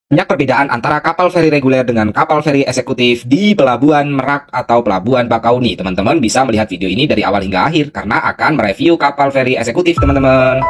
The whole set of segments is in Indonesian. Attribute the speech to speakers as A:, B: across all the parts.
A: Banyak perbedaan antara kapal feri reguler dengan kapal feri eksekutif di Pelabuhan Merak atau Pelabuhan Bakauni. Teman-teman bisa melihat video ini dari awal hingga akhir karena akan mereview kapal feri eksekutif, teman-teman.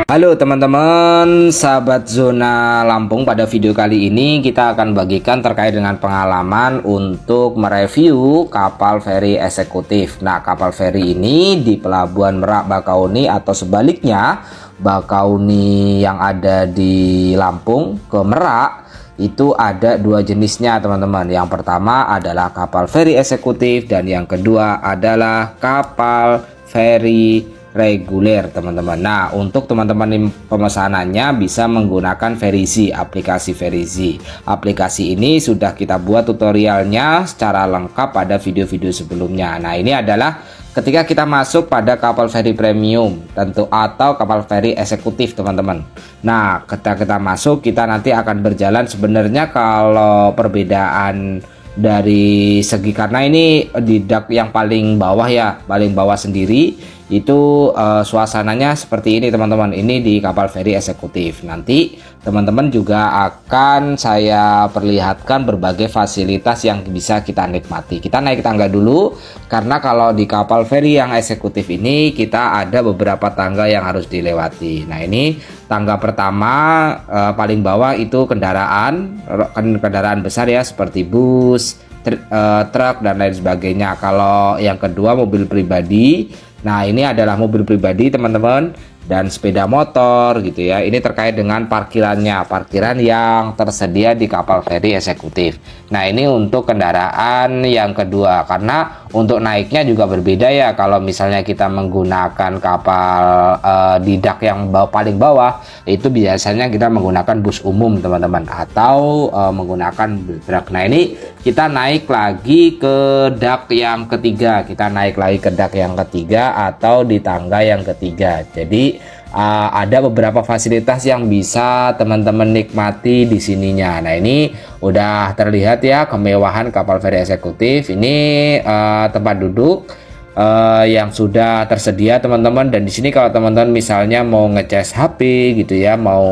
A: Halo teman-teman, sahabat zona Lampung. Pada video kali ini kita akan bagikan terkait dengan pengalaman untuk mereview kapal feri eksekutif. Nah, kapal feri ini di Pelabuhan Merak Bakauni atau sebaliknya, Bakauni yang ada di Lampung ke Merak itu ada dua jenisnya, teman-teman. Yang pertama adalah kapal feri eksekutif dan yang kedua adalah kapal feri reguler, teman-teman. Nah, untuk teman-teman pemesanannya bisa menggunakan Verizi, aplikasi Verizi. Aplikasi ini sudah kita buat tutorialnya secara lengkap pada video-video sebelumnya. Nah, ini adalah ketika kita masuk pada kapal feri premium tentu atau kapal feri eksekutif, teman-teman. Nah, ketika kita masuk, kita nanti akan berjalan. Sebenarnya kalau perbedaan dari segi, karena ini di dak yang paling bawah ya, paling bawah sendiri itu suasananya seperti ini, teman-teman. Ini di kapal feri eksekutif. Nanti teman-teman juga akan saya perlihatkan berbagai fasilitas yang bisa kita nikmati. Kita naik tangga dulu, karena kalau di kapal feri yang eksekutif ini kita ada beberapa tangga yang harus dilewati. Nah, ini tangga pertama paling bawah itu kendaraan besar ya, seperti bus, truk dan lain sebagainya. Kalau yang kedua mobil pribadi. Nah, ini adalah mobil pribadi, teman-teman, dan sepeda motor gitu ya. Ini terkait dengan parkirannya, parkiran yang tersedia di kapal feri eksekutif. Nah, ini untuk kendaraan yang kedua, karena untuk naiknya juga berbeda ya. Kalau misalnya kita menggunakan kapal di dak yang paling bawah, itu biasanya kita menggunakan bus umum, teman-teman, atau menggunakan truk. Nah, ini kita naik lagi ke dak yang ketiga. Kita naik lagi ke dak yang ketiga atau di tangga yang ketiga. Jadi ada beberapa fasilitas yang bisa teman-teman nikmati di sininya. Nah, ini udah terlihat ya kemewahan kapal feri eksekutif. Ini tempat duduk yang sudah tersedia, teman-teman. Dan di sini kalau teman-teman misalnya mau ngecas HP gitu ya, mau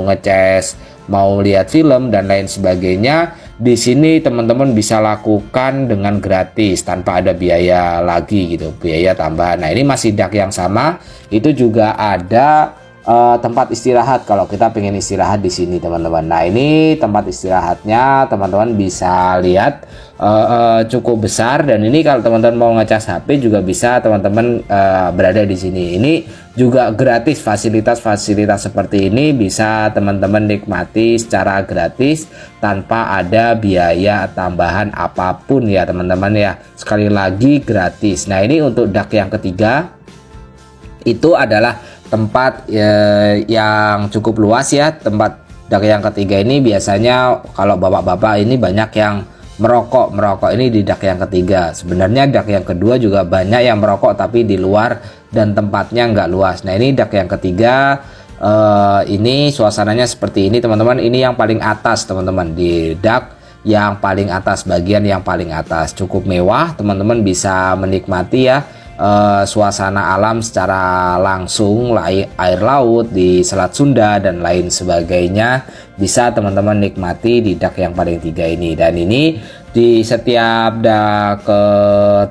A: ngecas, mau lihat film dan lain sebagainya, di sini teman-teman bisa lakukan dengan gratis tanpa ada biaya lagi gitu, biaya tambahan. Nah, ini masih dak yang sama, itu juga ada tempat istirahat kalau kita pengen istirahat di sini, teman-teman. Nah, ini tempat istirahatnya, teman-teman bisa lihat cukup besar, dan ini kalau teman-teman mau ngecas HP juga bisa, teman-teman berada di sini. Ini juga gratis, fasilitas-fasilitas seperti ini bisa teman-teman nikmati secara gratis tanpa ada biaya tambahan apapun ya, teman-teman ya. Sekali lagi gratis. Nah, ini untuk dak yang ketiga itu adalah tempat yang cukup luas ya. Tempat dak yang ketiga ini biasanya kalau bapak-bapak ini banyak yang merokok ini di dak yang ketiga. Sebenarnya dak yang kedua juga banyak yang merokok, tapi di luar dan tempatnya nggak luas. Nah, ini dak yang ketiga, ini suasananya seperti ini, teman-teman. Ini yang paling atas, teman-teman, di dak yang paling atas, bagian yang paling atas cukup mewah. Teman-teman bisa menikmati ya suasana alam secara langsung, air laut di Selat Sunda dan lain sebagainya bisa teman-teman nikmati di dak yang paling tiga ini. Dan ini di setiap dak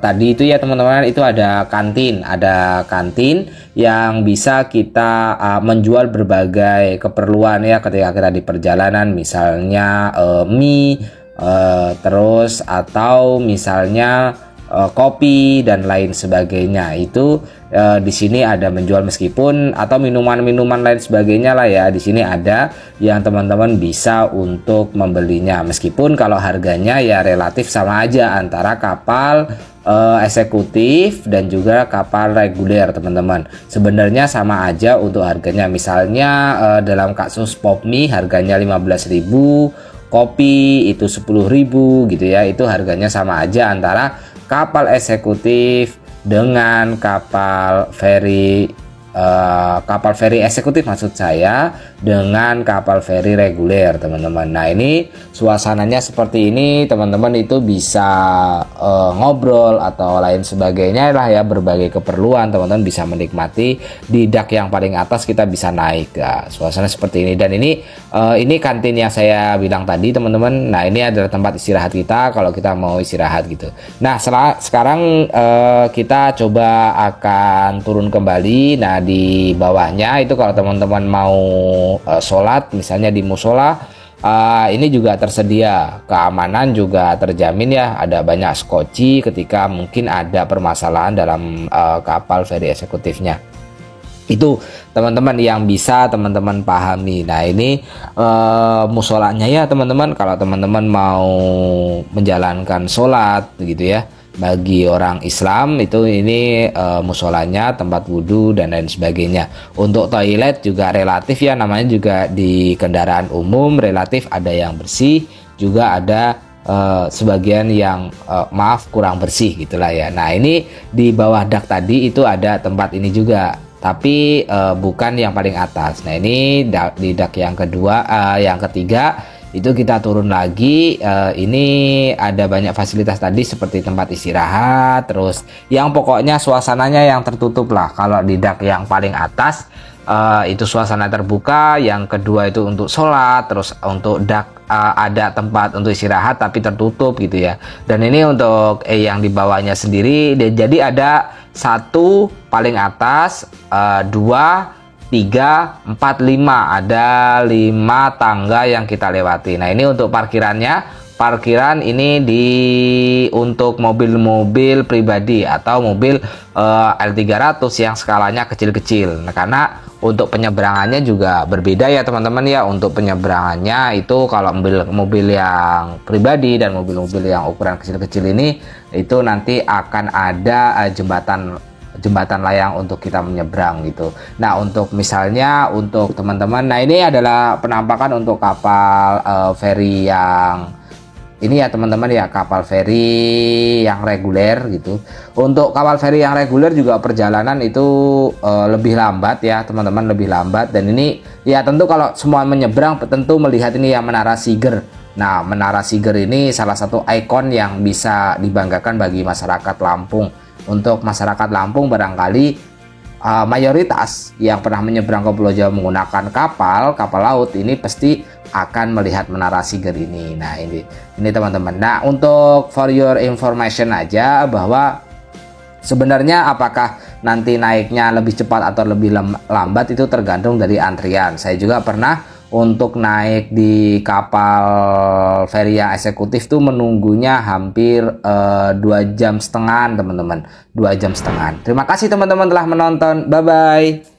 A: tadi itu ya, teman-teman, itu ada kantin yang bisa kita menjual berbagai keperluan ya ketika kita di perjalanan, misalnya mie, terus atau misalnya kopi dan lain sebagainya. Itu di sini ada menjual, meskipun atau minuman-minuman lain sebagainya lah ya. Di sini ada yang teman-teman bisa untuk membelinya, meskipun kalau harganya ya relatif sama aja antara kapal eksekutif dan juga kapal reguler, teman-teman. Sebenarnya sama aja untuk harganya. Misalnya dalam kasus pop mie harganya 15.000, kopi itu 10.000 gitu ya. Itu harganya sama aja antara kapal eksekutif dengan kapal feri kapal feri eksekutif maksud saya dengan kapal feri reguler teman-teman. Nah ini suasananya seperti ini teman-teman, itu bisa ngobrol atau lain sebagainya lah ya, berbagai keperluan teman-teman bisa menikmati di dak yang paling atas, kita bisa naik ya, suasana seperti ini. Dan ini kantin yang saya bilang tadi teman-teman. Nah ini adalah tempat istirahat kita kalau kita mau istirahat gitu. Nah sekarang kita coba akan turun kembali. Nah di bawahnya itu kalau teman-teman mau sholat misalnya di musola, ini juga tersedia, keamanan juga terjamin ya, ada banyak skoci ketika mungkin ada permasalahan dalam kapal feri eksekutifnya. Itu teman-teman yang bisa teman-teman pahami. Nah ini musolanya ya teman-teman, kalau teman-teman mau menjalankan sholat gitu ya, bagi orang Islam itu ini musolanya, tempat wudhu dan lain sebagainya. Untuk toilet juga relatif ya, namanya juga di kendaraan umum, relatif ada yang bersih, juga ada sebagian yang maaf kurang bersih gitulah ya. Nah ini di bawah dak tadi itu ada tempat ini juga, tapi bukan yang paling atas. Nah ini di dak yang kedua, yang ketiga itu kita turun lagi. Ini ada banyak fasilitas tadi seperti tempat istirahat, terus yang pokoknya suasananya yang tertutup lah. Kalau di dak yang paling atas itu suasana terbuka, yang kedua itu untuk sholat, terus untuk dak ada tempat untuk istirahat tapi tertutup gitu ya. Dan ini untuk yang di bawahnya sendiri, jadi ada 1 paling atas, 2, 3, 4, 5, ada 5 tangga yang kita lewati. Nah ini untuk parkiran ini untuk mobil-mobil pribadi atau mobil L300 yang skalanya kecil-kecil. Nah karena untuk penyeberangannya juga berbeda ya teman-teman ya. Untuk penyeberangannya itu kalau mobil yang pribadi dan mobil-mobil yang ukuran kecil-kecil ini, itu nanti akan ada jembatan layang untuk kita menyeberang gitu. Nah untuk misalnya untuk teman-teman, nah ini adalah penampakan untuk kapal feri yang ini ya teman-teman ya, kapal feri yang reguler gitu. Untuk kapal feri yang reguler juga perjalanan itu lebih lambat ya teman-teman, lebih lambat. Dan ini ya tentu kalau semua menyeberang tentu melihat ini ya Menara Siger. Nah Menara Siger ini salah satu ikon yang bisa dibanggakan bagi masyarakat Lampung. Untuk masyarakat Lampung barangkali mayoritas yang pernah menyeberang ke Pulau Jawa menggunakan kapal laut ini pasti akan melihat Menara Siger ini. Nah ini teman-teman. Nah untuk for your information aja, bahwa sebenarnya apakah nanti naiknya lebih cepat atau lebih lambat itu tergantung dari antrian. Saya juga pernah untuk naik di kapal feri yang eksekutif tuh menunggunya hampir 2,5 jam teman-teman, 2,5 jam. Terima kasih teman-teman telah menonton, bye bye.